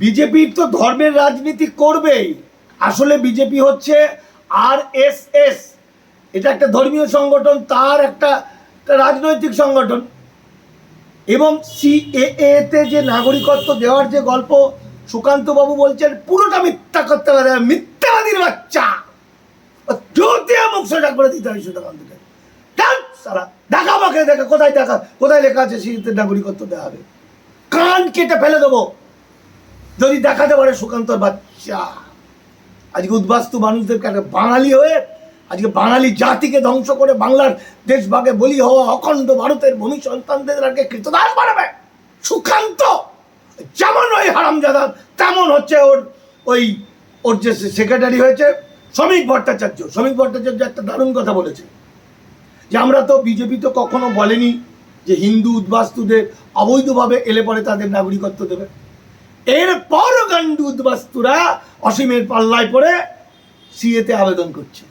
BJP তো ধর্মের রাজনীতি করবেই। আসলে বিজেপি হচ্ছে RSS, এটা একটা ধর্মীয় সংগঠন, তার একটা রাজনৈতিক সংগঠন। এবং CAA-তে যে নাগরিকত্ব দেওয়ার যে গল্প সুকান্ত বাবু বলছেন, পুরোটা মিথ্যা করতে পারে, মিথ্যাবাদীর বাচ্চা। মুখ সোজা করে দিতে হয় সুকান্তকে। দেখা আমাকে, দেখা কোথায় লেখা আছে সিএতে নাগরিকত্ব দেওয়া হবে? কান কেটে ফেলে দেবো যদি দেখাতে পারে সুকান্তর বাচ্চা। আজকে উদ্বাস্তু মানুষদেরকে একটা বাঙালি হয়ে আজকে বাঙালি জাতিকে ধ্বংস করে বাংলার দেশভাগে বলি হওয়া অখণ্ড ভারতের ভূমি সন্তানদেরকে কৃতদাস বানাবে সুকান্ত। যেমন ওই হারামজাদা তেমন হচ্ছে ওর যে সেক্রেটারি হয়েছে শ্রমিক ভট্টাচার্য। শ্রমিক ভট্টাচার্য একটা দারুণ কথা বলেছে যে আমরা তো, বিজেপি তো কখনো বলেনি যে হিন্দু উদ্বাস্তুদের অবৈধভাবে এলে পরে তাদের নাগরিকত্ব দেবে। এরপর গান্ডু উদ্বাস্তুরা অসীমের পাল্লায় পড়ে সিএতে আবেদন করছে।